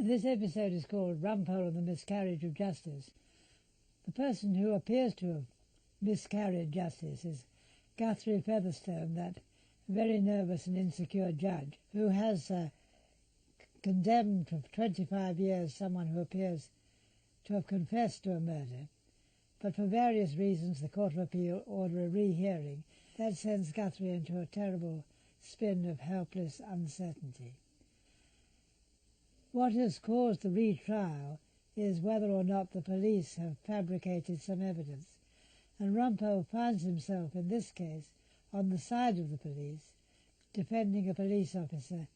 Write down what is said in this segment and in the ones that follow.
This episode is called Rumpole and the Miscarriage of Justice. The person who appears to have miscarried justice is Guthrie Featherstone, that very nervous and insecure judge who has condemned for 25 years someone who appears to have confessed to a murder, but for various reasons the Court of Appeal order a rehearing. That sends Guthrie into a terrible spin of helpless uncertainty. What has caused the retrial is whether or not the police have fabricated some evidence, and Rumpole finds himself in this case on the side of the police, defending a police officer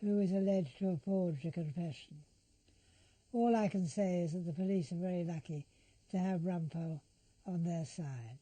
who is alleged to have forged a confession. All I can say is that the police are very lucky to have Rumpole on their side.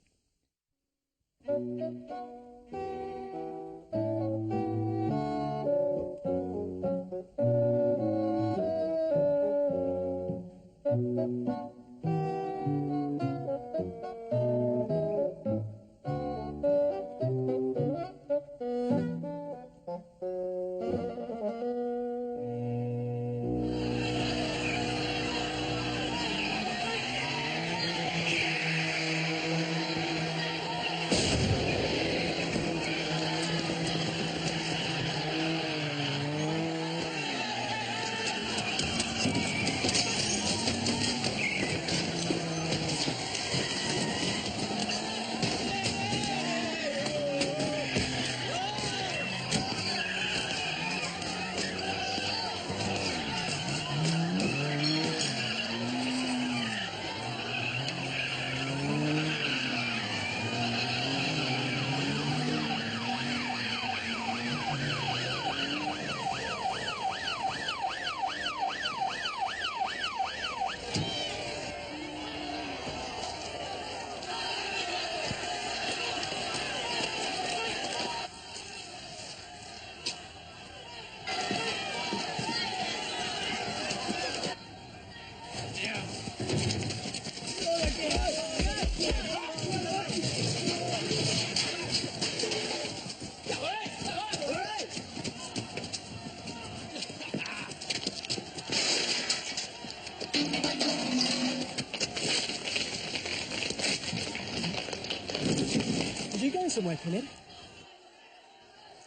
Somewhere, Philip.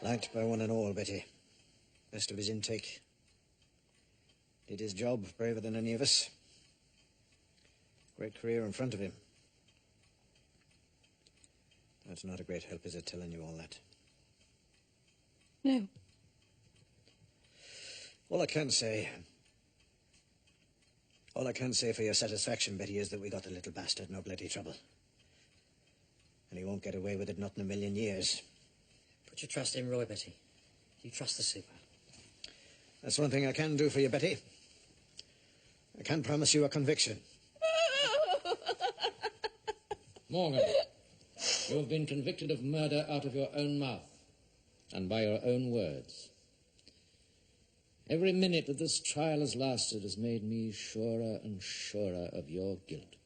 Liked by one and all, Betty. Best of his intake. Did his job, braver than any of us. Great career in front of him. That's not a great help, is it, telling you all that? No. All I can say for your satisfaction, Betty, is that we got the little bastard no bloody trouble. And he won't get away with it, not in a million years. Put your trust in Roy, Betty. You trust the super. That's one thing I can do for you, Betty. I can promise you a conviction. Morgan, you have been convicted of murder out of your own mouth and by your own words. Every minute that this trial has lasted has made me surer and surer of your guilt.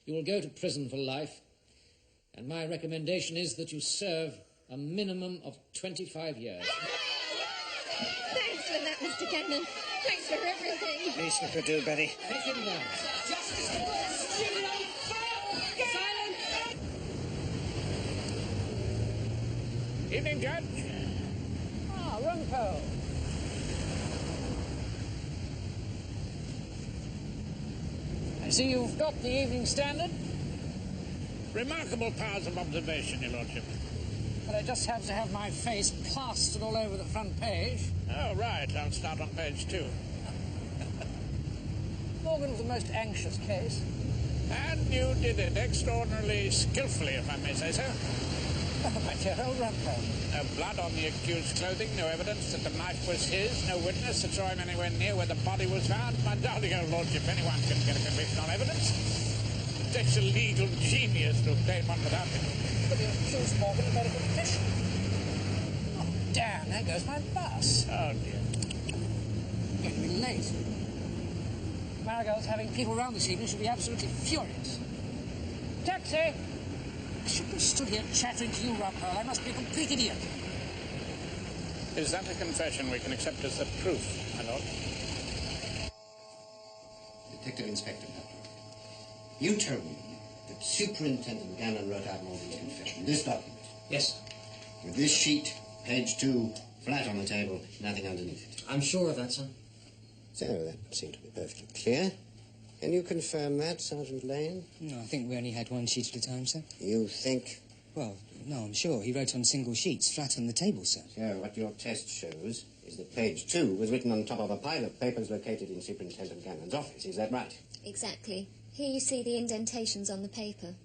You will go to prison for life, and my recommendation is that you serve a minimum of 25 years. Thanks for that, Mr. Kennan. Thanks for everything. Least we could do, Betty. Take him down. Justice for Silence! Evening, Judge. Ah, Rumpole. I see you've got the Evening Standard. Remarkable powers of observation, Your Lordship. But I just have to have my face plastered all over the front page. Oh, right. I'll start on page 2. Morgan was the most anxious case. And you did it extraordinarily skillfully, if I may say so. Oh, my dear old Rumpole. No blood on the accused's clothing, no evidence that the knife was his, no witness that saw him anywhere near where the body was found. My darling old Lordship, anyone can get a conviction on evidence. It takes a legal genius to obtain one without it. But the accused Morgan made a confession. Oh, damn, there goes my bus. Oh, dear. I'm going to be late. Marigold's having people round this evening. She'll be absolutely furious. Taxi! I shouldn't have stood here chattering to you, Rumpole. I must be a complete idiot. Is that a confession we can accept as the proof, my lord? Detective Inspector Butler, you told me that Superintendent Gannon wrote out Morgan's confession. This document? Yes. With this sheet, page 2, flat on the table, nothing underneath it. I'm sure of that, sir. So, that seemed to be perfectly clear. Can you confirm that, Sergeant Lane? No, I think we only had one sheet at a time, sir. You think? Well, no, I'm sure. He wrote on single sheets, flat on the table, sir. So, what your test shows is that page 2 was written on top of a pile of papers located in Superintendent Gannon's office. Is that right? Exactly. Here you see the indentations on the paper.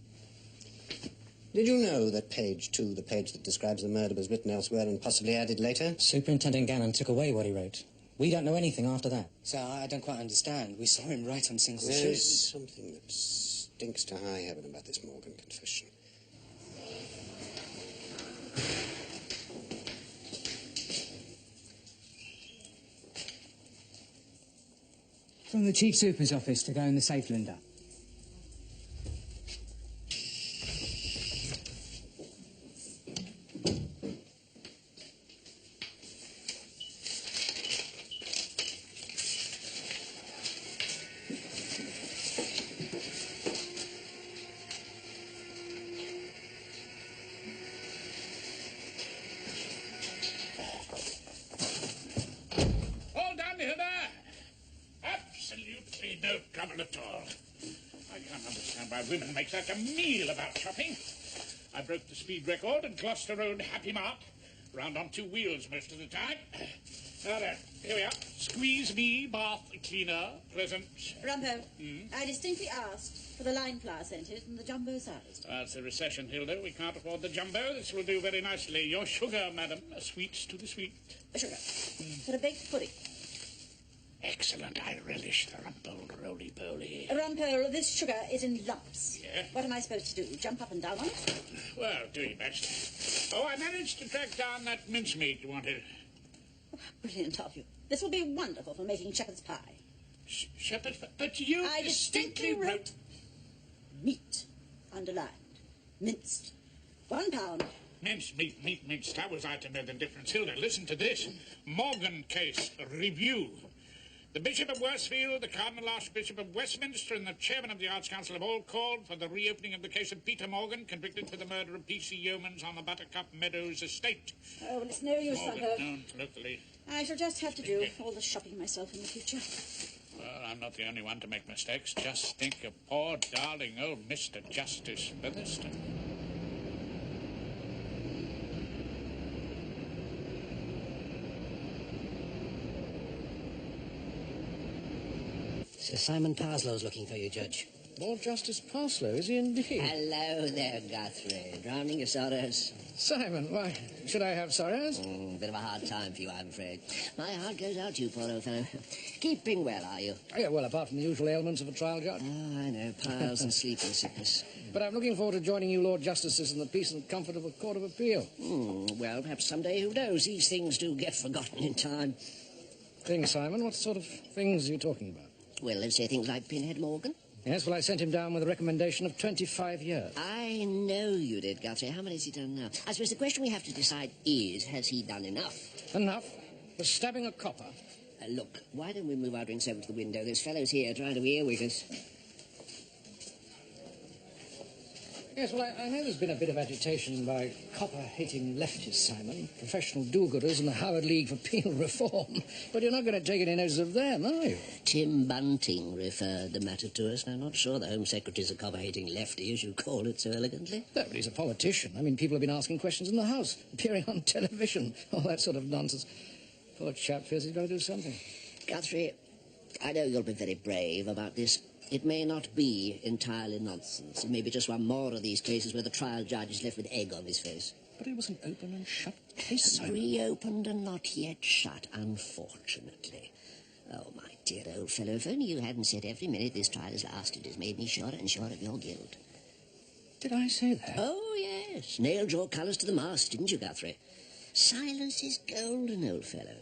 Did you know that page 2, the page that describes the murder, was written elsewhere and possibly added later? Superintendent Gannon took away what he wrote. We don't know anything after that. So I don't quite understand. We saw him write on single sheets. There's something that stinks to high heaven about this Morgan confession. From the Chief Super's office to go in the safe, Linda. All done, Hilda? Absolutely no trouble at all. I can't understand why women make such a meal about shopping. I broke the speed record at Gloucester Road Happy Mart. Round on 2 wheels most of the time. Now then, here we are. Squeeze me, bath cleaner, present. Rumpole, I distinctly asked for the line flower scented and the jumbo size. That's the recession, Hilda. We can't afford the jumbo. This will do very nicely. Your sugar, madam. Sweets to the sweet. Sugar. For a baked pudding. Excellent. I relish the Rumpole roly-poly. Rumpole, this sugar is in lumps. Yeah? What am I supposed to do? Jump up and down on it? Well, do your best. Oh, I managed to track down that mincemeat you wanted. Brilliant of you. This will be wonderful for making shepherd's pie. Shepherd's pie? But you I distinctly wrote meat underlined. Minced. 1 pound. Mincemeat, meat minced. How was I to know the difference? Hilda, listen to this. Morgan case review. The Bishop of Worsfield, the Cardinal Archbishop of Westminster, and the Chairman of the Arts Council have all called for the reopening of the case of Peter Morgan, convicted for the murder of P.C. Yeomans on the Buttercup Meadows estate. Oh, well, it's no use, Morgan Rumpole. known locally. I shall just have to do all the shopping myself in the future. Well, I'm not the only one to make mistakes. Just think of poor darling old Mr. Justice Featherstone. Sir Simon Parslow's looking for you, Judge. Lord Justice Parslow, is he indeed? Hello there, Guthrie. Drowning your sorrows? Simon, why, should I have sorrows? Bit of a hard time for you, I'm afraid. My heart goes out to you, poor old fellow. Keeping well, are you? Oh, yeah, well, apart from the usual ailments of a trial judge. Oh, I know, piles and sleeping sickness. But I'm looking forward to joining you Lord Justices in the peace and comfort of a court of appeal. Well, perhaps someday, who knows? These things do get forgotten in time. Things, Simon? What sort of things are you talking about? Well, let's say things like Pinhead Morgan. Yes, well, I sent him down with a recommendation of 25 years. I know you did, Guthrie. How many has he done now? I suppose the question we have to decide is, has he done enough? Enough? For stabbing a copper? Look, why don't we move our drinks over to the window? This fellow's here trying to earwig us. Yes, well, I know there's been a bit of agitation by copper-hating leftists, Simon, professional do-gooders and the Howard League for Penal Reform. But you're not going to take any notice of them, are you? Tim Bunting referred the matter to us. I'm not sure the Home Secretary's a copper-hating lefty, as you call it so elegantly. No, but he's a politician. I mean, people have been asking questions in the House, appearing on television, all that sort of nonsense. Poor chap feels he's got to do something. Guthrie, I know you'll be very brave about this. It may not be entirely nonsense. It may be just one more of these cases where the trial judge is left with egg on his face. But it was an open and shut case, Simon. Reopened and not yet shut, unfortunately. Oh, my dear old fellow, if only you hadn't said every minute this trial has lasted has made me surer and surer of your guilt. Did I say that? Oh, yes. Nailed your colours to the mast, didn't you, Guthrie? Silence is golden, old fellow.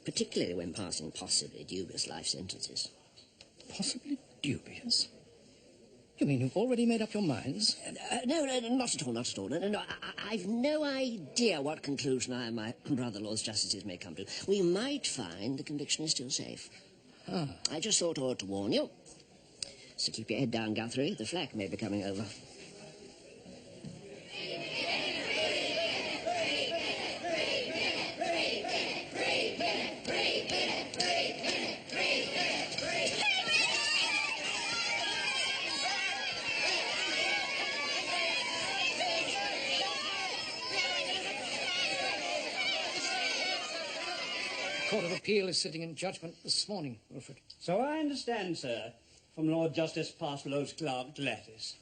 Particularly when passing possibly dubious life sentences. Possibly dubious? You mean you've already made up your minds? No, not at all, not at all. No, I've no idea what conclusion I and my brother Lords Justices may come to. We might find the conviction is still safe. I just thought I ought to warn you. So keep your head down, Guthrie. The flak may be coming over. Court of Appeal is sitting in judgment this morning, Wilfred. So I understand, sir, from Lord Justice Parsfallow's clerk, Gladys.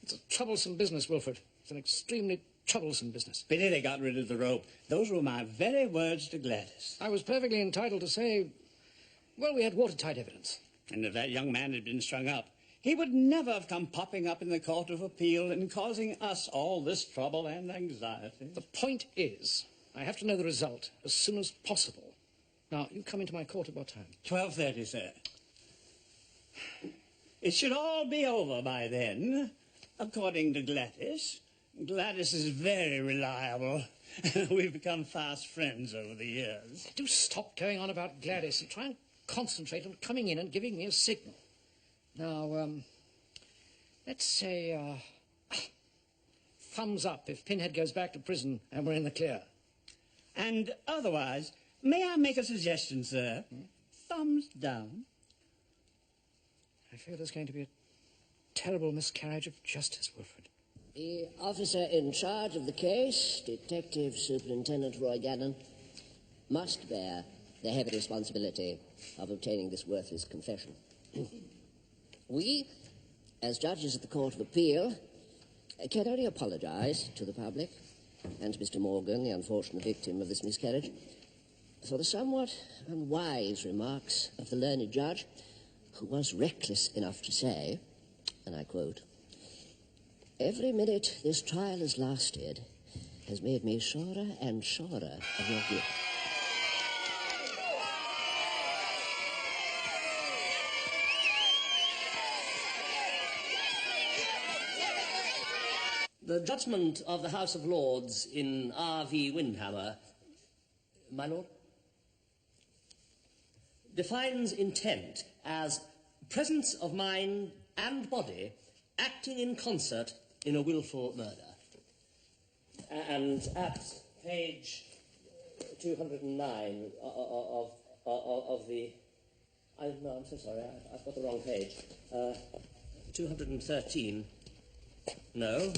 It's a troublesome business, Wilfred. It's an extremely troublesome business. Pity they got rid of the rope. Those were my very words to Gladys. I was perfectly entitled to say, well, we had watertight evidence. And if that young man had been strung up, he would never have come popping up in the Court of Appeal and causing us all this trouble and anxiety. The point is, I have to know the result as soon as possible. Now, you come into my court at what time? 12:30, sir. It should all be over by then, according to Gladys. Gladys is very reliable. We've become fast friends over the years. Do stop going on about Gladys and try and concentrate on coming in and giving me a signal. Now, let's say, thumbs up if Pinhead goes back to prison and we're in the clear. And otherwise, may I make a suggestion, sir? Thumbs down. I fear there's going to be a terrible miscarriage of justice, Wilfred. The officer in charge of the case, Detective Superintendent Roy Gannon, must bear the heavy responsibility of obtaining this worthless confession. We, as judges of the Court of Appeal, can only apologise to the public and to Mr. Morgan, the unfortunate victim of this miscarriage, for the somewhat unwise remarks of the learned judge, who was reckless enough to say, and I quote, "Every minute this trial has lasted has made me surer and surer of your guilt." The judgment of the House of Lords in R.V. Windhammer, my lord, defines intent as presence of mind and body acting in concert in a willful murder. And at page 209 of the... No, I'm so sorry, I've got the wrong page. 213. No.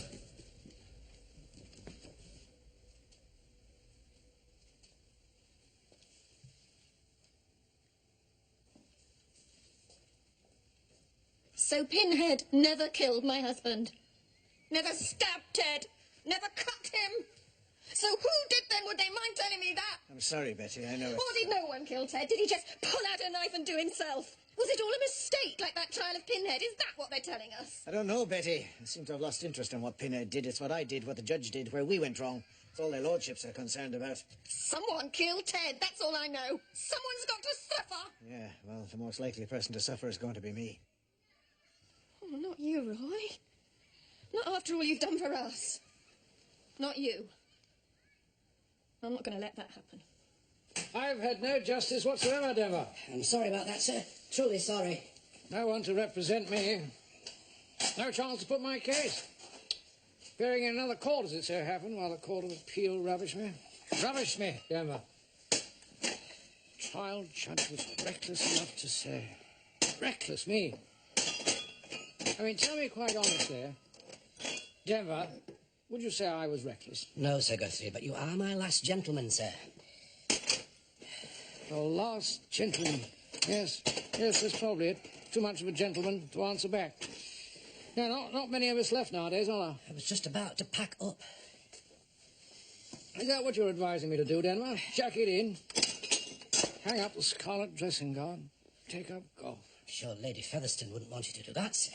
So Pinhead never killed my husband. Never stabbed Ted. Never cut him. So who did then? Would they mind telling me that? I'm sorry, Betty, I know it. Or did no one kill Ted? Did he just pull out a knife and do himself? Was it all a mistake, like that trial of Pinhead? Is that what they're telling us? I don't know, Betty. I seem to have lost interest in what Pinhead did. It's what I did, what the judge did, where we went wrong. It's all their lordships are concerned about. Someone killed Ted, that's all I know. Someone's got to suffer. Yeah, well, the most likely person to suffer is going to be me. Oh, not you, Roy. Not after all you've done for us. Not you. I'm not going to let that happen. I've had no justice whatsoever, Denver. I'm sorry about that, sir. Truly sorry. No one to represent me. No chance to put my case. Appearing in another court, as it so happened, while the Court of Appeal rubbished me. Rubbished me, Denver. Trial judge was reckless enough to say. Reckless, me. I mean, tell me quite honestly, Denver, would you say I was reckless? No, Sir Guthrie, but you are my last gentleman, sir. The last gentleman. Yes, that's probably it. Too much of a gentleman to answer back. Now, not many of us left nowadays, are there? I was just about to pack up. Is that what you're advising me to do, Denver? Jack it in, hang up the scarlet dressing gown, take up golf. Sure, Lady Featherstone wouldn't want you to do that, sir.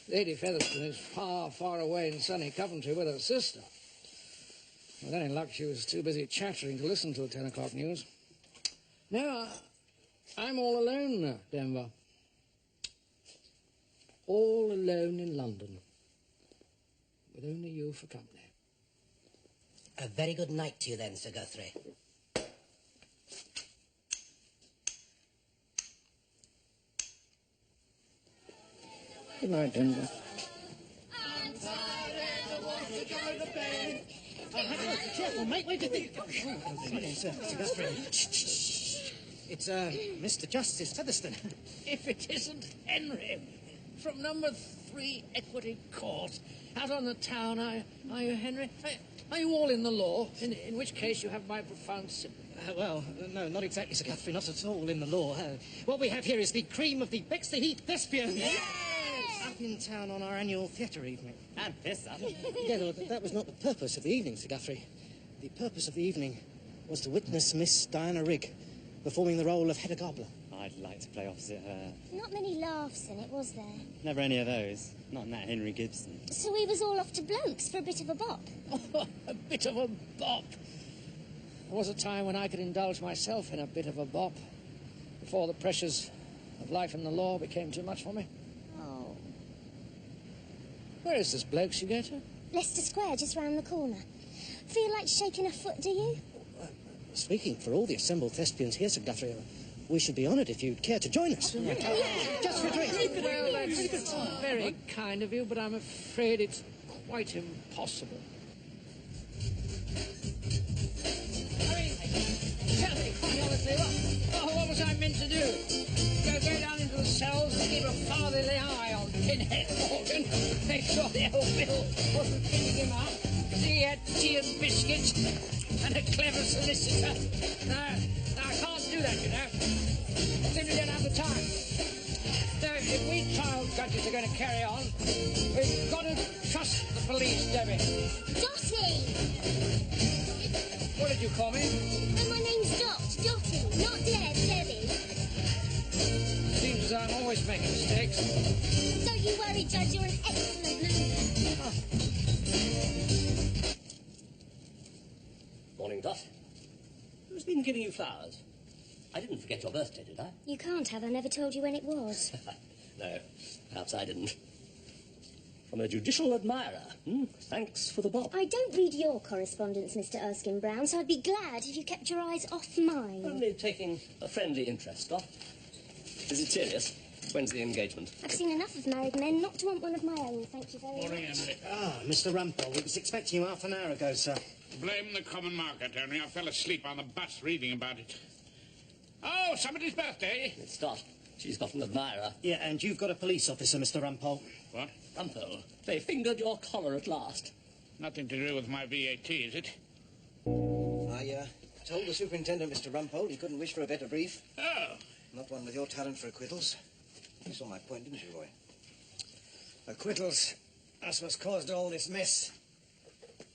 Lady Featherstone is far, far away in sunny Coventry with her sister. With any luck, she was too busy chattering to listen to the 10 o'clock news. Now, I'm all alone, Denver. All alone in London. With only you for company. A very good night to you then, Sir Guthrie. Good night, Denver. Careful, mate. Where did they... Sir Guthrie. It's, Mr. Justice Featherstone. If it isn't Henry, from number 3 Equity Court, out on the town, are you, Henry? Are you all in the law? In which case you have my profound sympathy. Well, no, not exactly, Sir Guthrie, not at all in the law. What we have here is the cream of the Bexley Heath thespians. Yes! Up in town on our annual theatre evening. And this up. Yeah, no, that was not the purpose of the evening, Sir Guthrie. The purpose of the evening was to witness Miss Diana Rigg performing the role of Hedda Gabler. I'd like to play opposite her. Not many laughs in it, was there? Never any of those. Not in that Henry Gibson. So we was all off to Blokes for a bit of a bop. A bit of a bop. There was a time when I could indulge myself in a bit of a bop before the pressures of life and the law became too much for me. Oh. Where is this Blokes you go to? Leicester Square, just round the corner. Feel like shaking a foot, do you? Speaking for all the assembled thespians here, Sir Guthrie, we should be honoured if you'd care to join us. Yeah. Just for a drink. Well, that's very kind of you, but I'm afraid it's quite impossible. I mean, tell me, quite honestly, what was I meant to do? Go down into the cells and keep a fatherly eye on Pinhead Morgan, make sure the old Bill wasn't picking him up, because he had tea and biscuits and a clever solicitor. No, I can't do that, you know. I simply don't have the time. So if we trial judges are going to carry on, we've got to trust the police, Debbie. Dotty! What did you call me? And my name's Dot. Dotty, not Deb, Debbie. Seems as I'm always making mistakes. Don't you worry, Judge, you're an excellent mover. Oh. Morning, Dot. Who's been giving you flowers? I didn't forget your birthday, did I? You can't have. I never told you when it was. No, perhaps I didn't. From a judicial admirer. Thanks for the bob. I don't read your correspondence, Mr. Erskine Brown, so I'd be glad if you kept your eyes off mine. Only taking a friendly interest, Dot. Is it serious? When's the engagement? I've seen enough of married men not to want one of my own, thank you very much. Morning, Henry. Ah, Mr. Rumpole, we was expecting you half an hour ago, sir. Blame the common market, Henry. I fell asleep on the bus reading about it. Oh, somebody's birthday. It's Dot. She's got an admirer. Yeah, and you've got a police officer, Mr. Rumpole. What? Rumpole, they fingered your collar at last. Nothing to do with my VAT, is it? I told the superintendent, Mr. Rumpole, he couldn't wish for a better brief. Oh. Not one with your talent for acquittals. You saw my point, didn't you, boy? Acquittals. That's what's caused all this mess.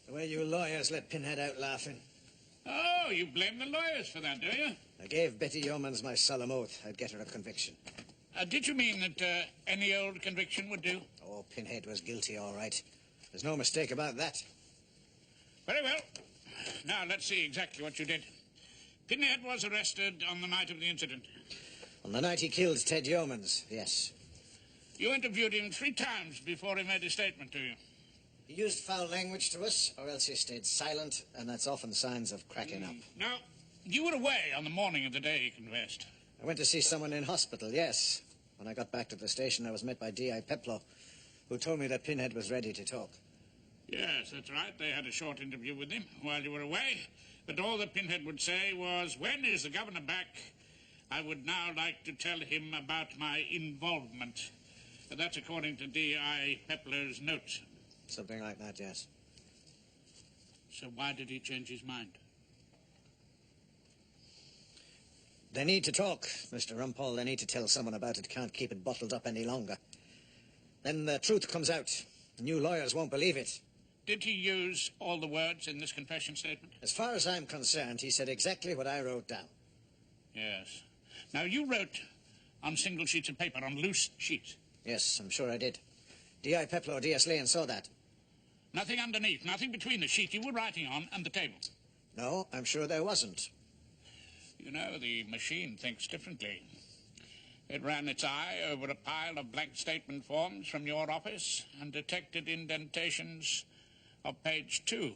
The way you lawyers let Pinhead out laughing. Oh, you blame the lawyers for that, do you? I gave Betty Yeomans my solemn oath I'd get her a conviction. Did you mean that any old conviction would do? Oh, Pinhead was guilty, all right. There's no mistake about that. Very well. Now, let's see exactly what you did. Pinhead was arrested on the night of the incident. On the night he killed Ted Yeomans, yes. You interviewed him 3 times before he made a statement to you. He used foul language to us, or else he stayed silent, and that's often signs of cracking up. Now, you were away on the morning of the day he confessed. I went to see someone in hospital, yes. When I got back to the station, I was met by D.I. Peplow, who told me that Pinhead was ready to talk. Yes, that's right. They had a short interview with him while you were away. But all that Pinhead would say was, when is the governor back? I would now like to tell him about my involvement. That's according to D.I. Peplow's notes. Something like that, yes. So why did he change his mind? They need to talk, Mr. Rumpole. They need to tell someone about it. Can't keep it bottled up any longer. Then the truth comes out. The new lawyers won't believe it. Did he use all the words in this confession statement? As far as I'm concerned, he said exactly what I wrote down. Yes. Now, you wrote on single sheets of paper, on loose sheets. Yes, I'm sure I did. D.I. Peplow, D.S. Lane saw that. Nothing underneath, nothing between the sheet you were writing on and the table. No, I'm sure there wasn't. You know, the machine thinks differently. It ran its eye over a pile of blank statement forms from your office and detected indentations of page 2.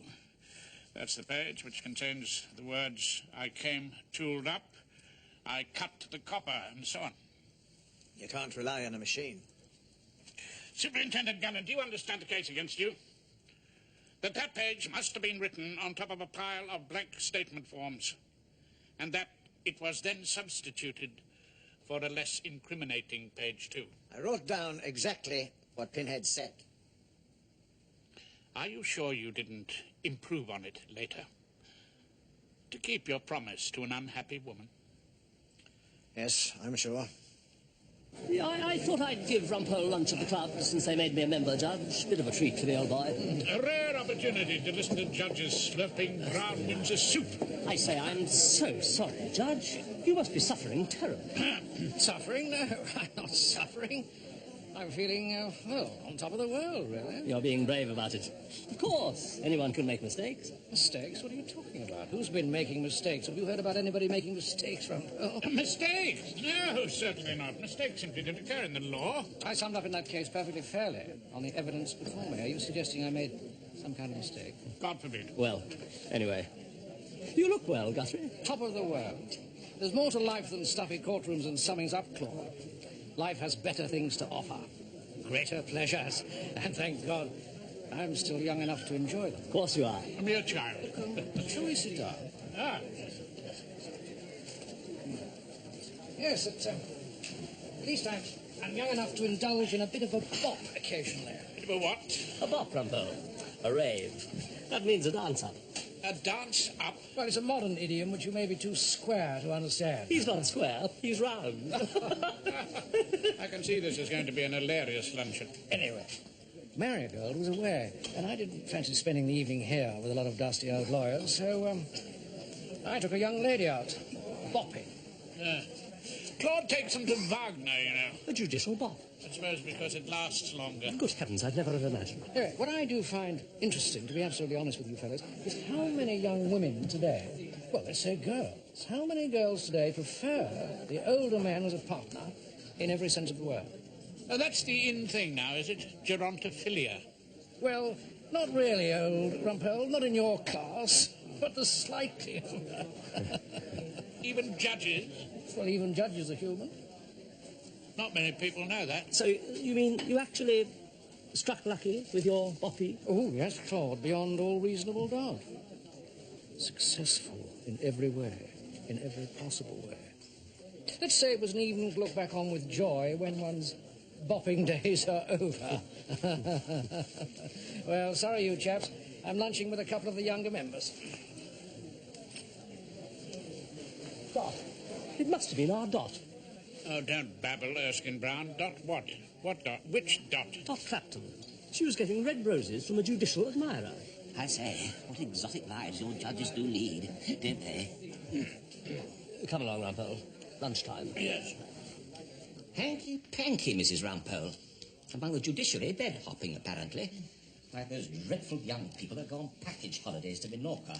That's the page which contains the words, I came tooled up, I cut the copper, and so on. You can't rely on a machine. Superintendent Gannon, do you understand the case against you? That page must have been written on top of a pile of blank statement forms, and that it was then substituted for a less incriminating page 2. I wrote down exactly what Pinhead said. Are you sure you didn't improve on it later? To keep your promise to an unhappy woman? Yes, I'm sure. Yeah, I thought I'd give Rumpole lunch at the club since they made me a member, Judge. Bit of a treat for the old boy. A rare opportunity to listen to judges slurping brown Windsor soup. I say, I'm so sorry, Judge. You must be suffering terribly. Suffering? No, I'm not suffering. I'm feeling, well, on top of the world, really. You're being brave about it. Of course, anyone can make mistakes. Mistakes? What are you talking about? Who's been making mistakes? Have you heard about anybody making mistakes, Rumpole? Mistakes? No, certainly not. Mistakes simply don't occur in the law. I summed up in that case perfectly fairly on the evidence before me. Are you suggesting I made some kind of mistake? God forbid. Well, anyway, you look well, Guthrie. Top of the world. There's more to life than stuffy courtrooms and summings up, Claude. Life has better things to offer, greater pleasures, and thank God I'm still young enough to enjoy them. Of course you are. A mere child. Shall we sit down? Ah. Yes, at least I'm young enough to indulge in a bit of a bop occasionally. Bit of a what? A bop, Rumpole. A rave. That means a dance-up. A dance up? Well, it's a modern idiom which you may be too square to understand. He's not square, he's round. I can see this is going to be an hilarious luncheon. Anyway, Marigold was away, and I didn't fancy spending the evening here with a lot of dusty old lawyers, so, I took a young lady out, bopping. Claude takes them to Wagner, you know. A judicial bop. I suppose because it lasts longer. Good heavens, I'd never have imagined. Anyway, what I do find interesting, to be absolutely honest with you fellows, is how many young women today, well, let's say girls, how many girls today prefer the older man as a partner in every sense of the word? Oh, that's the in thing now, is it? Gerontophilia. Well, not really old, Rumpole, not in your class, but the slightly older. Even judges? Well, even judges are human. Not many people know that. So, you mean you actually struck lucky with your boppy? Oh, yes, Claude, beyond all reasonable doubt. Successful in every way, in every possible way. Let's say it was an evening to look back on with joy when one's bopping days are over. Well, sorry, you chaps. I'm lunching with a couple of the younger members. Dot. It must have been our Dot. Oh, don't babble, Erskine Brown. Dot what? What Dot? Which Dot? Dot Clapton. She was getting red roses from a judicial admirer. I say, what exotic lives your judges do lead, don't they? Come along, Rumpole. Lunchtime. Yes. Hanky-panky, Mrs. Rumpole. Among the judiciary, bed-hopping, apparently. Like those dreadful young people that go on package holidays to Minorca.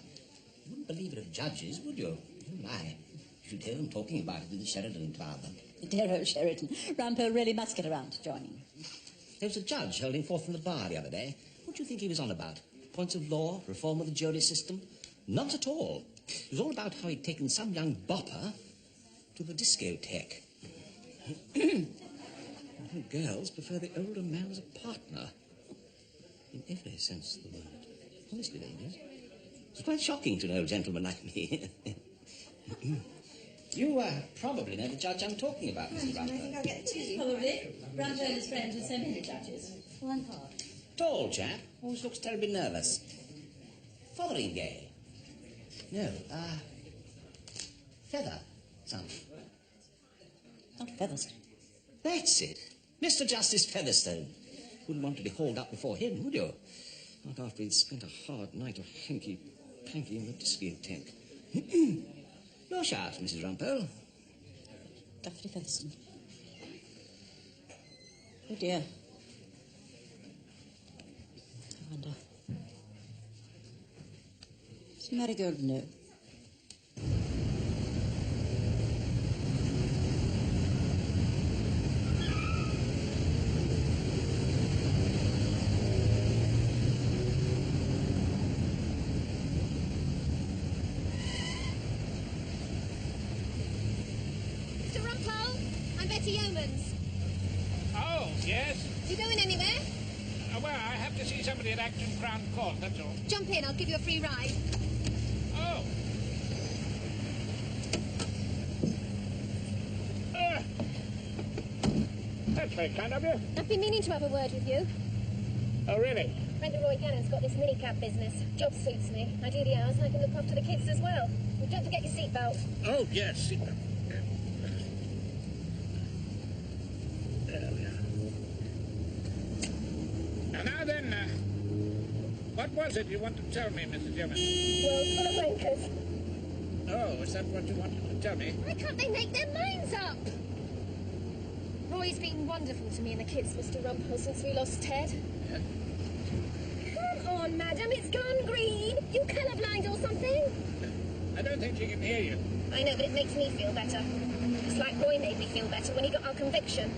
You wouldn't believe it of judges, would you? Oh, my. You should hear them talking about it in the Sheridan Club. Dear old Sheridan. Rumpole really must get around to joining. There was a judge holding forth from the bar the other day. What do you think he was on about? Points of law, reform of the jury system? Not at all. It was all about how he'd taken some young bopper to the discotheque. Girls prefer the older man as a partner. In every sense of the word. Honestly, ladies. It's quite shocking to an old gentleman like me. You probably know the judge I'm talking about, Mrs. I think I'll get tea. Probably. Rumpole is friends with so many judges. One part. Tall chap. Always looks terribly nervous. Fotheringay. No, Feather. Son. Not Featherstone. That's it. Mr. Justice Featherstone. Wouldn't want to be hauled up before him, would you? Not after he'd spent a hard night of hanky-panky in the discotheque. Your shout, Mrs. Rumpole. Daphne Featherstone. Oh, dear. I wonder. Does Marigold know? You going anywhere? Well, I have to see somebody at Acton Crown Court, that's all. Jump in, I'll give you a free ride. Oh. That's very kind of you. I've been meaning to have a word with you. Oh, really? Friend of Roy Cannon's got this minicab business. Job suits me. I do the hours and I can look after the kids as well. And don't forget your seatbelt. Oh, yes. There we are. Now then, what was it you wanted to tell me, Mrs. Yeoman? Well, full of wankers. Oh, is that what you wanted to tell me? Why can't they make their minds up? Roy's been wonderful to me and the kids, Mr. Rumpole, since we lost Ted. Yeah? Come on, madam, it's gone green. You colourblind or something? I don't think she can hear you. I know, but it makes me feel better. It's like Roy made me feel better when he got our conviction.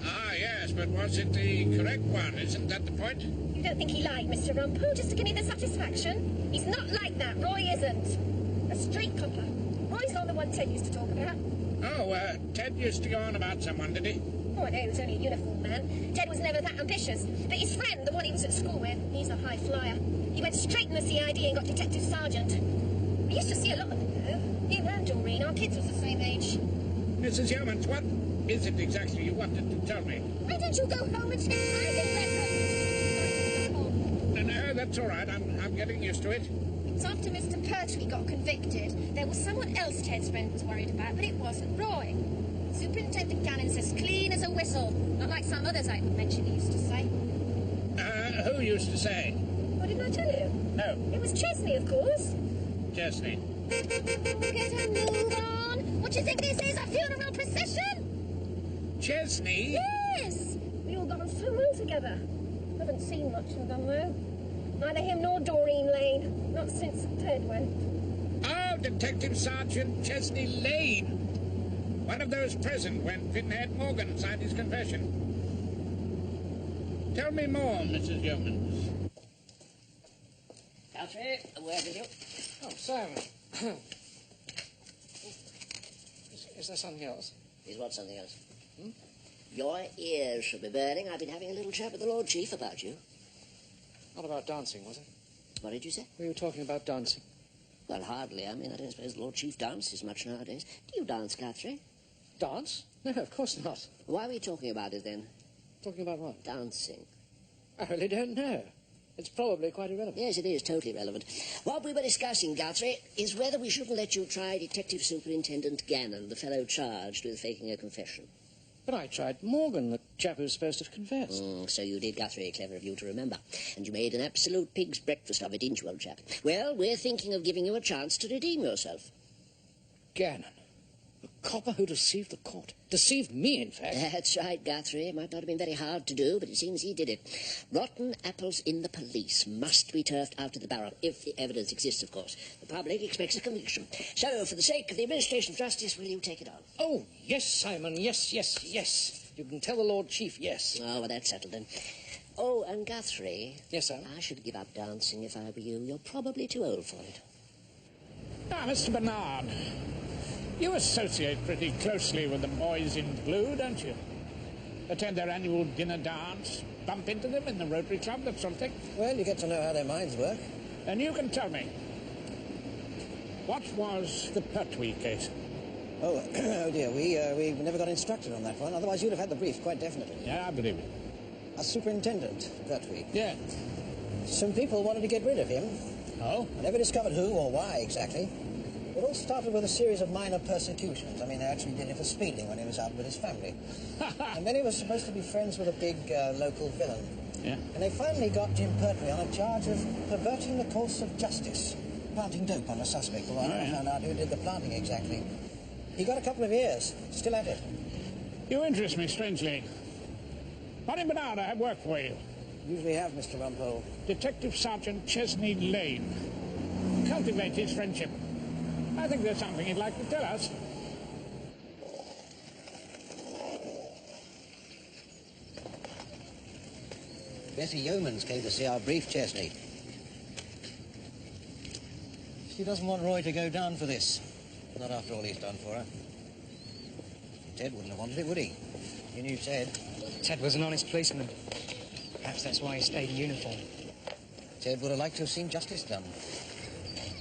Ah, yes, but was it the correct one? Isn't that the point? You don't think he lied, Mr. Rumpole, just to give me the satisfaction? He's not like that. Roy isn't. A street copper. Roy's not the one Ted used to talk about. Oh, Ted used to go on about someone, did he? Oh, I know, he was only a uniform man. Ted was never that ambitious. But his friend, the one he was at school with, he's a high flyer. He went straight in the CID and got detective sergeant. We used to see a lot of them, though. Him and Doreen, our kids was the same age. Mrs. Yeomans, what is it exactly you wanted to tell me? Why don't you go home and take driving lessons? No, that's all right. I'm getting used to it. It's after Mr. Pertwee got convicted. There was someone else Ted's friend was worried about, but it wasn't Roy. Superintendent Gannon's as clean as a whistle. Not like some others I mentioned he used to say. Who used to say? Oh, didn't I tell you? No. It was Chesney, of course. Chesney. Get a move on. What do you think this is, a funeral procession? Chesney? Yes. We all got on so well together. Haven't seen much of them, though. Neither him nor Doreen Lane. Not since Ted went. Oh, Detective Sergeant Chesney Lane. One of those present when Pinhead Morgan signed his confession. Tell me more, Mrs. Yeomans. Guthrie, a word with you. Oh, Simon. Is there something else? Is what something else? Your ears should be burning. I've been having a little chat with the Lord Chief about you. Not about dancing, was it? What did you say? We were talking about dancing. Well, hardly. I mean, I don't suppose the Lord Chief dances much nowadays. Do you dance, Guthrie? Dance? No, of course not. Why are we talking about it, then? Talking about what? Dancing. I really don't know. It's probably quite irrelevant. Yes, it is totally irrelevant. What we were discussing, Guthrie, is whether we shouldn't let you try Detective Superintendent Gannon, the fellow charged with faking a confession. But I tried Morgan, the chap who's supposed to have confessed. So you did, Guthrie. Clever of you to remember. And you made an absolute pig's breakfast of it, didn't you, old chap? Well, we're thinking of giving you a chance to redeem yourself. Gannon. A copper who deceived the court. Deceived me, in fact. That's right, Guthrie. It might not have been very hard to do, but it seems he did it. Rotten apples in the police must be turfed out of the barrel, if the evidence exists, of course. The public expects a conviction. So, for the sake of the administration of justice, will you take it on? Oh, yes, Simon. Yes, yes, yes. You can tell the Lord Chief, yes. Oh, well, that's settled then. Oh, and Guthrie. Yes, sir? I should give up dancing if I were you. You're probably too old for it. Ah, Mr. Bernard. You associate pretty closely with the boys in blue, don't you? Attend their annual dinner dance, bump into them in the Rotary Club, that sort of thing. Well, you get to know how their minds work. And you can tell me, what was the Pertwee case? Oh, oh dear, we never got instructed on that one. Otherwise, you'd have had the brief, quite definitely. Yeah, I believe it. A superintendent, Pertwee. Yeah. Some people wanted to get rid of him. Oh? I never discovered who or why exactly. It all started with a series of minor persecutions. I mean, they actually did it for speeding when he was out with his family. And then he was supposed to be friends with a big local villain. Yeah. And they finally got Jim Pertwee on a charge of perverting the course of justice. Planting dope on a suspect. Well, I never found out who did the planting exactly. He got a couple of years. Still at it. You interest me strangely. Bonnie Bernard, I have work for you. Usually have, Mr. Rumpole. Detective Sergeant Chesney Lane. Cultivate his friendship. I think there's something he'd like to tell us. Bessie Yeomans came to see our brief, Chesney. She doesn't want Roy to go down for this. Not after all he's done for her. Ted wouldn't have wanted it, would he? You knew Ted. Ted was an honest policeman. Perhaps that's why he stayed in uniform. Ted would have liked to have seen justice done.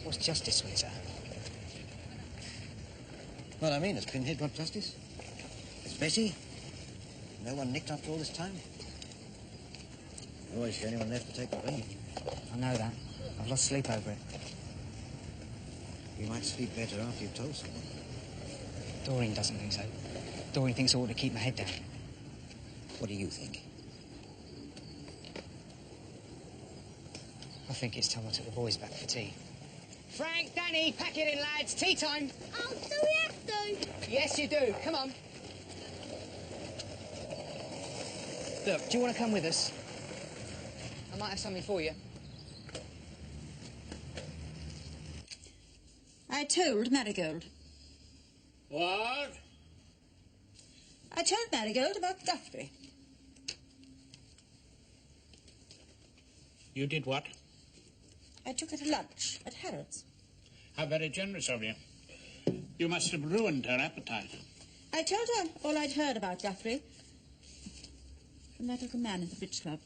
What's justice, sweet sir? Well, I mean, has Pinhead got justice? Has Bessie? No one nicked after all this time? Oh, is the only one left to take the blame? I know that. I've lost sleep over it. You might sleep better after you've told someone. Doreen doesn't think so. Doreen thinks I ought to keep my head down. What do you think? I think it's time I took the boys back for tea. Frank, Danny, pack it in, lads. Tea time. Oh, do we have to? Yes, you do. Come on. Look, do you want to come with us? I might have something for you. I told Marigold. What? I told Marigold about Guthrie. You did what? I took her to lunch at Harrod's. How very generous of you. You must have ruined her appetite. I told her all I'd heard about Guthrie from that little man in the bridge club.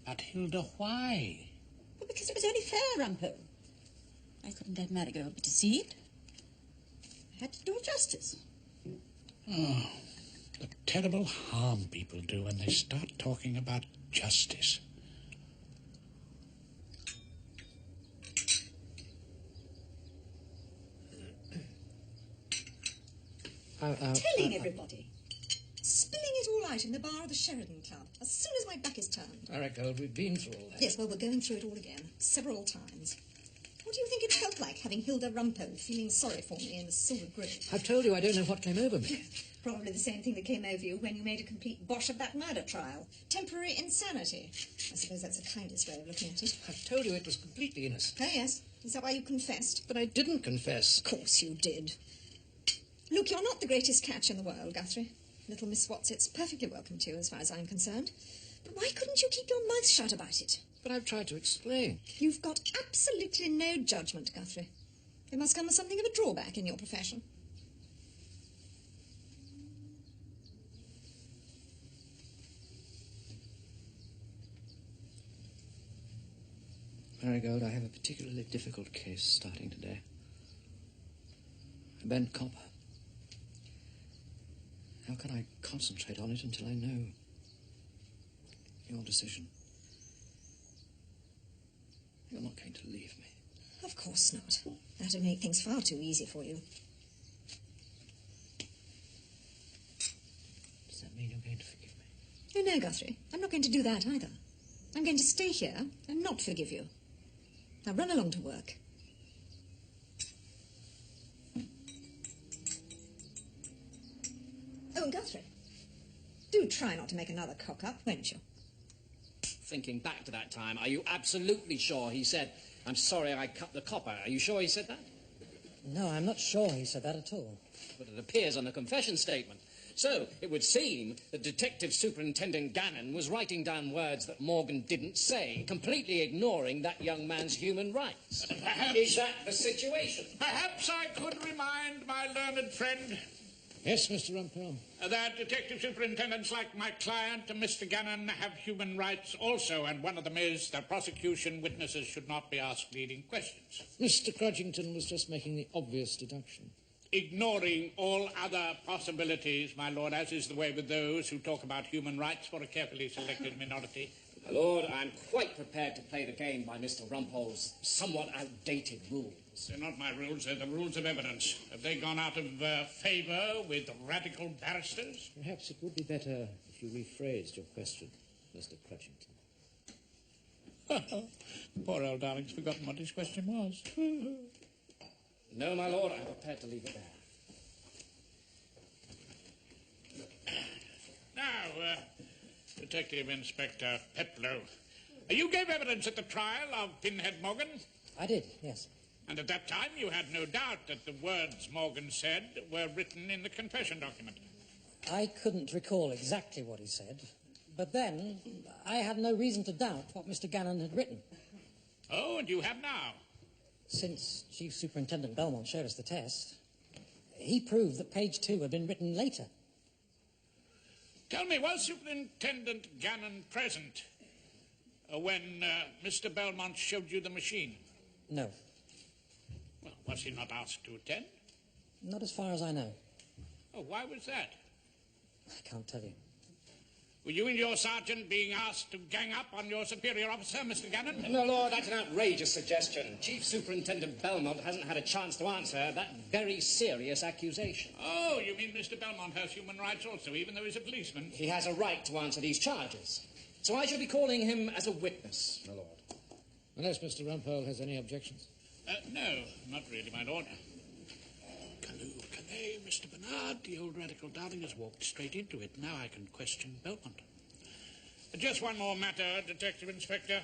But Hilda, why? Well, because it was only fair, Rumpole. I couldn't let Marigold be deceived. I had to do her justice. Oh, the terrible harm people do when they start talking about justice. Telling everybody. Spilling it all out in the bar of the Sheridan Club as soon as my back is turned. Marigold, we've been through all that. Yes, well, we're going through it all again, several times. What do you think it felt like, having Hilda Rumpole feeling sorry for me in the Silver Grille? I've told you I don't know what came over me. Probably the same thing that came over you when you made a complete bosh of that murder trial. Temporary insanity. I suppose that's the kindest way of looking at it. I've told you it was completely innocent. Oh, yes. Is that why you confessed? But I didn't confess. Of course you did. Look, you're not the greatest catch in the world, Guthrie. Little Miss Watsit's perfectly welcome to you as far as I'm concerned. But why couldn't you keep your mouth shut about it? But I've tried to explain. You've got absolutely no judgment, Guthrie. It must come as something of a drawback in your profession. Marigold, I have a particularly difficult case starting today. A bent copper. How can I concentrate on it until I know your decision? You're not going to leave me. Of course not. That'd make things far too easy for you. Does that mean you're going to forgive me? Oh, no, Guthrie. I'm not going to do that either. I'm going to stay here and not forgive you. Now run along to work. Oh, and Guthrie, do try not to make another cock-up, won't you? Thinking back to that time, are you absolutely sure he said, "I'm sorry I cut the copper"? Are you sure he said that? No, I'm not sure he said that at all. But it appears on the confession statement. So, it would seem that Detective Superintendent Gannon was writing down words that Morgan didn't say, completely ignoring that young man's human rights. Is that the situation? Perhaps I could remind my learned friend Yes, Mr. Rumpole. that detective superintendents like my client, Mr. Gannon, have human rights also, and one of them is that prosecution witnesses should not be asked leading questions. Mr. Crudgington was just making the obvious deduction. Ignoring all other possibilities, my lord, as is the way with those who talk about human rights for a carefully selected minority. My lord, I'm quite prepared to play the game by Mr. Rumpole's somewhat outdated rules. They're not my rules, they're the rules of evidence. Have they gone out of favour with radical barristers? Perhaps it would be better if you rephrased your question, Mr. Crutchington. Poor old darling's forgotten what his question was. No, my lord, I'm prepared to leave it there. Now, Detective Inspector Peplow, you gave evidence at the trial of Pinhead Morgan? I did, yes. And at that time you had no doubt that the words Morgan said were written in the confession document? I couldn't recall exactly what he said, but then I had no reason to doubt what Mr. Gannon had written. Oh, and you have now? Since Chief Superintendent Belmont showed us the test, he proved that page 2 had been written later. Tell me, was Superintendent Gannon present when Mr. Belmont showed you the machine? No. Well, was he not asked to attend? Not as far as I know. Oh, why was that? I can't tell you. Were you and your sergeant being asked to gang up on your superior officer, Mr. Gannon? No, Lord, that's an outrageous suggestion. Chief Superintendent Belmont hasn't had a chance to answer that very serious accusation. Oh, you mean Mr. Belmont has human rights also, even though he's a policeman? He has a right to answer these charges. So I shall be calling him as a witness, my lord. Unless Mr. Rumpole has any objections. No, not really, my lord. Calais, Mr. Bernard, the old radical darling has walked straight into it. Now I can question Belmont. Just one more matter, Detective Inspector.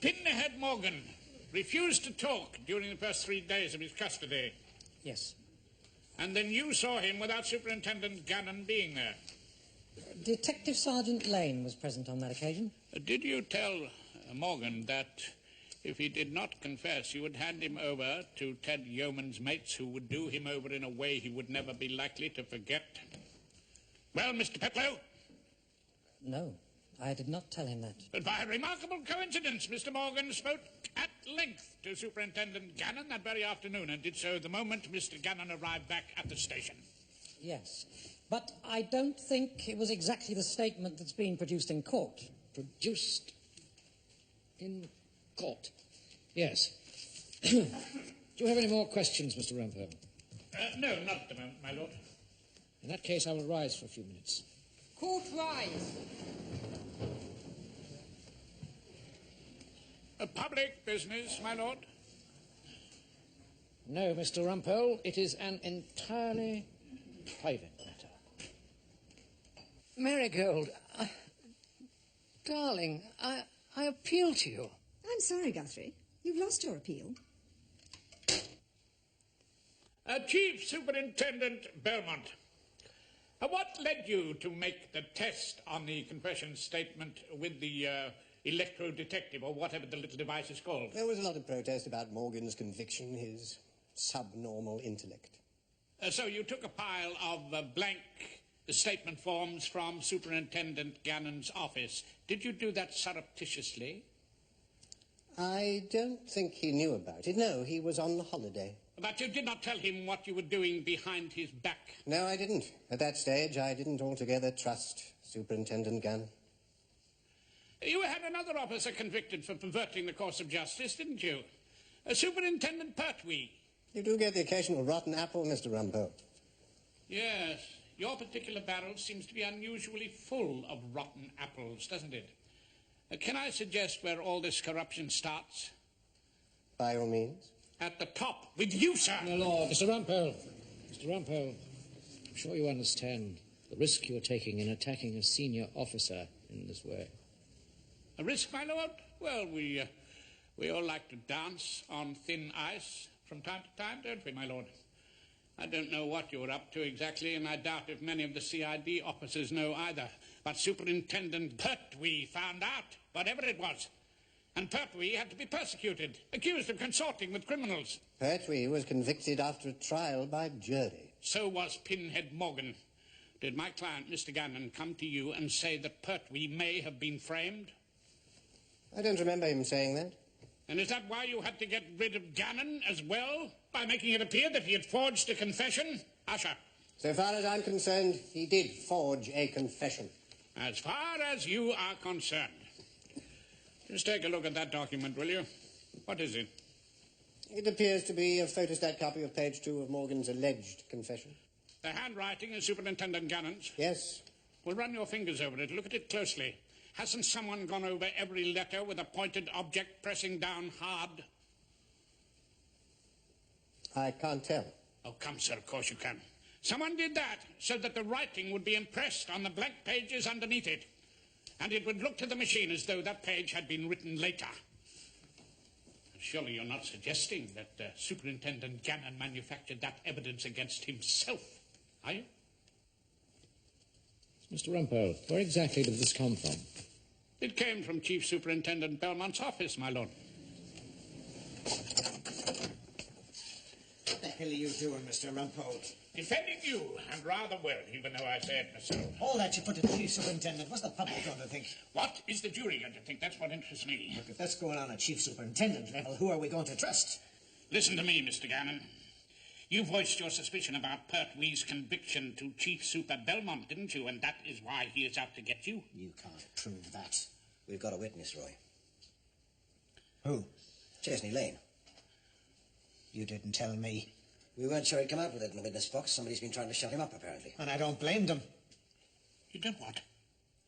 Pinhead Morgan refused to talk during the first 3 days of his custody. Yes. And then you saw him without Superintendent Gannon being there. Detective Sergeant Lane was present on that occasion. Did you tell Morgan that if he did not confess, you would hand him over to Ted Yeoman's mates, who would do him over in a way he would never be likely to forget? Well, Mr. Peplow? No, I did not tell him that. But by a remarkable coincidence, Mr. Morgan spoke at length to Superintendent Gannon that very afternoon, and did so the moment Mr. Gannon arrived back at the station. Yes, but I don't think it was exactly the statement that's being produced in court. Produced in court? Yes. Do you have any more questions, Mr. Rumpole? No, not at the moment, my lord. In that case, I will rise for a few minutes. Court rise. A public business, my lord? No, Mr. Rumpole, it is an entirely private matter. Marigold, darling, I appeal to you. I'm sorry, Guthrie. You've lost your appeal. Chief Superintendent Belmont, what led you to make the test on the confession statement with the electro-detective, or whatever the little device is called? There was a lot of protest about Morgan's conviction, his subnormal intellect. So you took a pile of blank statement forms from Superintendent Gannon's office. Did you do that surreptitiously? I don't think he knew about it. No, he was on holiday. But you did not tell him what you were doing behind his back? No, I didn't. At that stage, I didn't altogether trust Superintendent Gannon. You had another officer convicted for perverting the course of justice, didn't you? Superintendent Pertwee. You do get the occasional rotten apple, Mr. Rumpole. Yes. Your particular barrel seems to be unusually full of rotten apples, doesn't it? Can I suggest where all this corruption starts? By all means. At the top, with you, sir. My lord. Mr. Rumpole. Mr. Rumpole, I'm sure you understand the risk you're taking in attacking a senior officer in this way. A risk, my lord? Well, we all like to dance on thin ice from time to time, don't we, my lord? I don't know what you're up to exactly, and I doubt if many of the CID officers know either. But Superintendent Pertwee found out, whatever it was. And Pertwee had to be persecuted, accused of consorting with criminals. Pertwee was convicted after a trial by jury. So was Pinhead Morgan. Did my client, Mr. Gannon, come to you and say that Pertwee may have been framed? I don't remember him saying that. And is that why you had to get rid of Gannon as well? By making it appear that he had forged a confession? Usher. So far as I'm concerned, he did forge a confession. As far as you are concerned. Just take a look at that document, will you? What is it? It appears to be a photostat copy of page 2 of Morgan's alleged confession. The handwriting is Superintendent Gannon's? Yes. Well, run your fingers over it. Look at it closely. Hasn't someone gone over every letter with a pointed object pressing down hard? I can't tell. Oh, come, sir, of course you can. Someone did that so that the writing would be impressed on the blank pages underneath it. And it would look to the machine as though that page had been written later. Surely you're not suggesting that Superintendent Gannon manufactured that evidence against himself, are you? Mr. Rumpole, where exactly did this come from? It came from Chief Superintendent Belmont's office, my lord. hell are you doing, Mr. Rumpole? Defending you, and rather well, even though I say it myself. All that you put to the Chief Superintendent, what's the public going to think? What is the jury going to think? That's what interests me. Look, if that's going on at Chief Superintendent level, who are we going to trust? Listen to me, Mr. Gannon. You voiced your suspicion about Pertwee's conviction to Chief Super Belmont, didn't you? And that is why he is out to get you. You can't prove that. We've got a witness, Roy. Who? Chesney Lane. You didn't tell me. We weren't sure he'd come out with it in the witness box. Somebody's been trying to shut him up, apparently. And I don't blame them. You did what?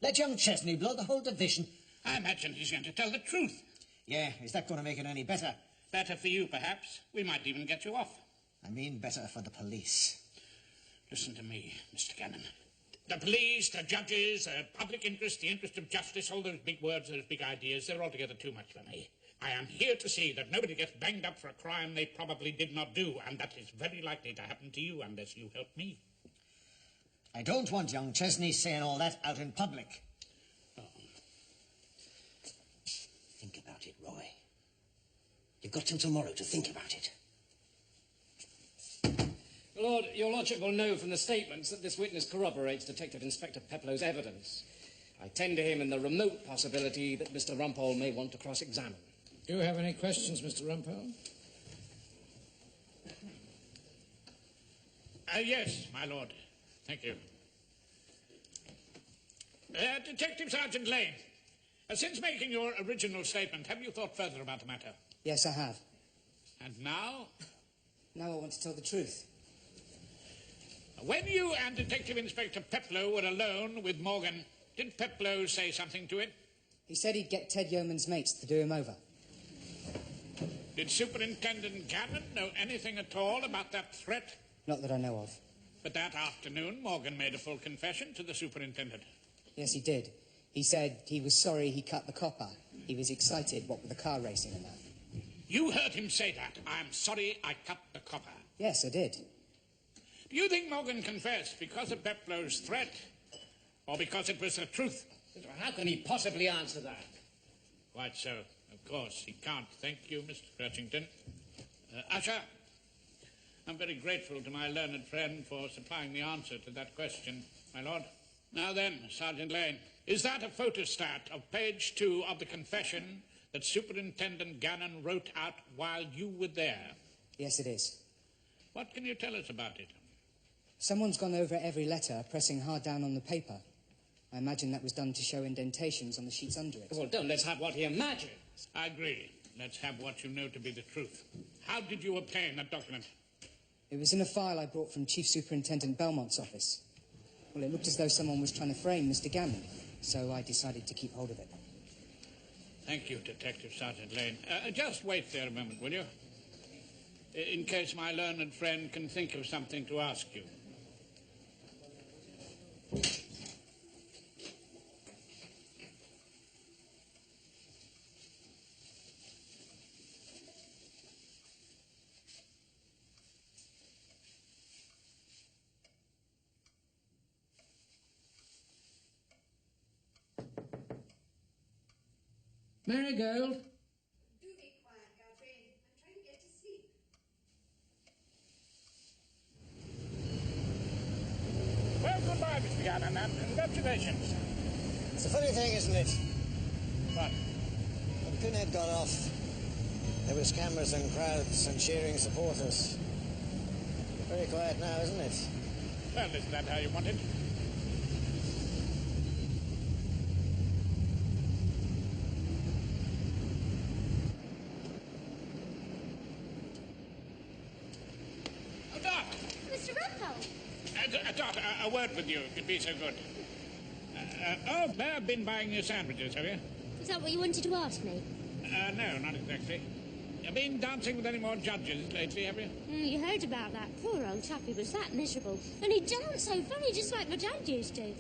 Let young Chesney blow the whole division. I imagine he's going to tell the truth. Yeah, is that going to make it any better? Better for you, perhaps. We might even get you off. I mean better for the police. Listen to me, Mr. Gannon. The police, the judges, public interest, the interest of justice, all those big words, those big ideas, they're altogether too much for me. I am here to see that nobody gets banged up for a crime they probably did not do, and that is very likely to happen to you unless you help me. I don't want young Chesney saying all that out in public. Oh. Think about it, Roy. You've got till tomorrow to think about it. Lord, your lordship will know from the statements that this witness corroborates Detective Inspector Peplow's evidence. I tend to him in the remote possibility that Mr. Rumpole may want to cross-examine. Do you have any questions, Mr. Rumpole? Yes, my lord. Thank you. Detective Sergeant Lane, since making your original statement, have you thought further about the matter? Yes, I have. And now? Now I want to tell the truth. When you and Detective Inspector Peplow were alone with Morgan, did Peplow say something to him? He said he'd get Ted Yeoman's mates to do him over. Did Superintendent Gannon know anything at all about that threat? Not that I know of. But that afternoon, Morgan made a full confession to the superintendent. Yes, he did. He said he was sorry he cut the copper. He was excited, what with the car racing and that. You heard him say that. I'm sorry I cut the copper. Yes, I did. Do you think Morgan confessed because of Peplow's threat, or because it was the truth? How can he possibly answer that? Quite so. Of course, he can't. Thank you, Mr. Cratchington. Usher, I'm very grateful to my learned friend for supplying the answer to that question, my lord. Now then, Sergeant Lane, is that a photostat of page 2 of the confession that Superintendent Gannon wrote out while you were there? Yes, it is. What can you tell us about it? Someone's gone over every letter, pressing hard down on the paper. I imagine that was done to show indentations on the sheets under it. Well, don't let's have what he imagines. I agree. Let's have what you know to be the truth. How did you obtain that document? It was in a file I brought from Chief Superintendent Belmont's office. Well, it looked as though someone was trying to frame Mr. Gannon, so I decided to keep hold of it. Thank you, Detective Sergeant Lane. Just wait there a moment, will you? In case my learned friend can think of something to ask you. Marigold? Do be quiet, Guthrie. I'm trying to get to sleep. Well, goodbye, Mr. Gannon, and congratulations. It's a funny thing, isn't it? What? When Pinhead got off, there was cameras and crowds and cheering supporters. Very quiet now, isn't it? Well, isn't that how you want it? Mr. Rumpole! Dot, a word with you, if you'd be so good. I've been buying you sandwiches, have you? Is that what you wanted to ask me? No, not exactly. You been dancing with any more judges lately, have you? You heard about that. Poor old chap, he was that miserable. And he danced so funny, just like my dad used to.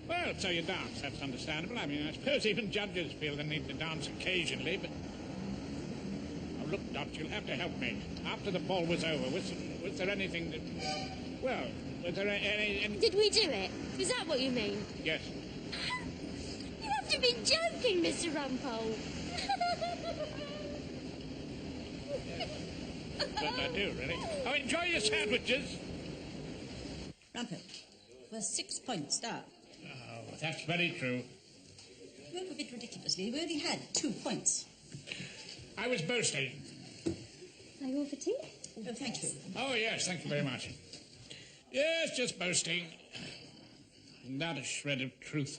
Well, so you dance, that's understandable. I mean, I suppose even judges feel the need to dance occasionally, but... Oh, look, Dot, you'll have to help me. After the ball was over, was there anything that... Well, was there any... Did we do it? Is that what you mean? Yes. You have to be joking, Mr. Rumpole. But I do, really. Oh, enjoy your sandwiches. Rumpole, we're 6 points down. Oh, that's very true. You went a bit ridiculously. We only had 2 points. I was boasting. Are you all for tea? Oh, thank you. Oh, yes, thank you very much. Yes, just boasting. Not a shred of truth.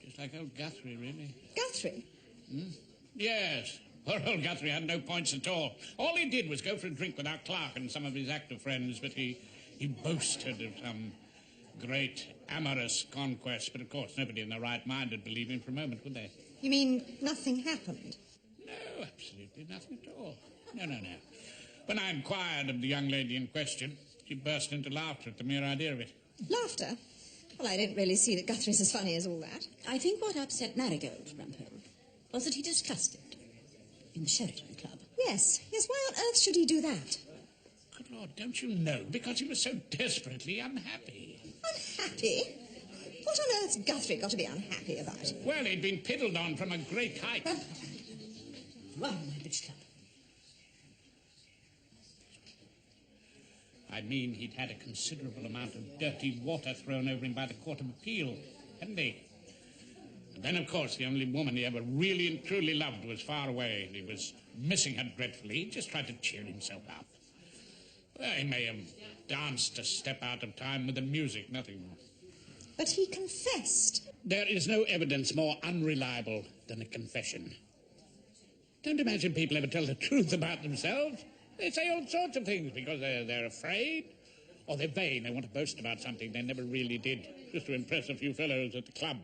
Just like old Guthrie, really. Guthrie? Hmm? Yes. Poor old Guthrie had no points at all. All he did was go for a drink with our clerk and some of his actor friends, but he boasted of some great amorous conquest. But, of course, nobody in their right mind would believe him for a moment, would they? You mean nothing happened? No, absolutely nothing at all. No. When I inquired of the young lady in question, she burst into laughter at the mere idea of it. Laughter? Well, I don't really see that Guthrie's as funny as all that. I think what upset Marigold, Rumpole, was that he discussed it in the Sheraton Club. Yes, why on earth should he do that? Good Lord, don't you know? Because he was so desperately unhappy. Unhappy? What on earth's Guthrie got to be unhappy about? Well, he'd been piddled on from a great height. Run, my bitch club. I mean, he'd had a considerable amount of dirty water thrown over him by the Court of Appeal, hadn't he? And then, of course, the only woman he ever really and truly loved was far away, and he was missing her dreadfully. He just tried to cheer himself up. Well, he may have danced a step out of time with the music, nothing more. But he confessed. There is no evidence more unreliable than a confession. Don't imagine people ever tell the truth about themselves. They say all sorts of things because they're afraid, or they're vain. They want to boast about something they never really did, just to impress a few fellows at the club.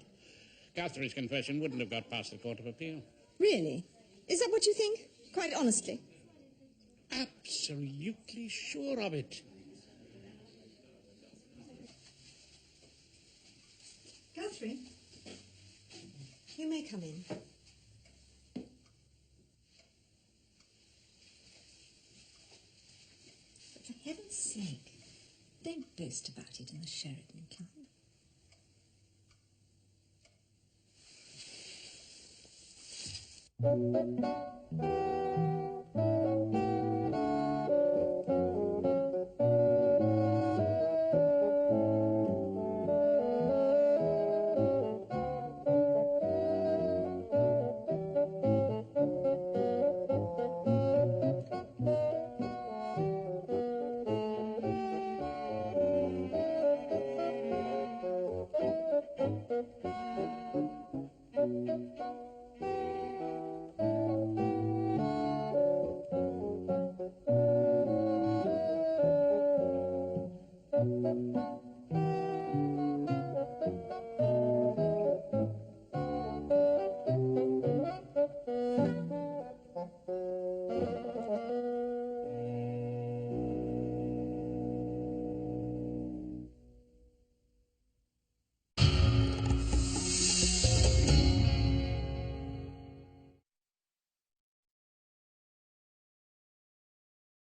Guthrie's confession wouldn't have got past the Court of Appeal. Really? Is that what you think? Quite honestly? Absolutely sure of it. Guthrie, you may come in. But for heaven's sake, don't boast about it in the Sheraton Club. Thank you.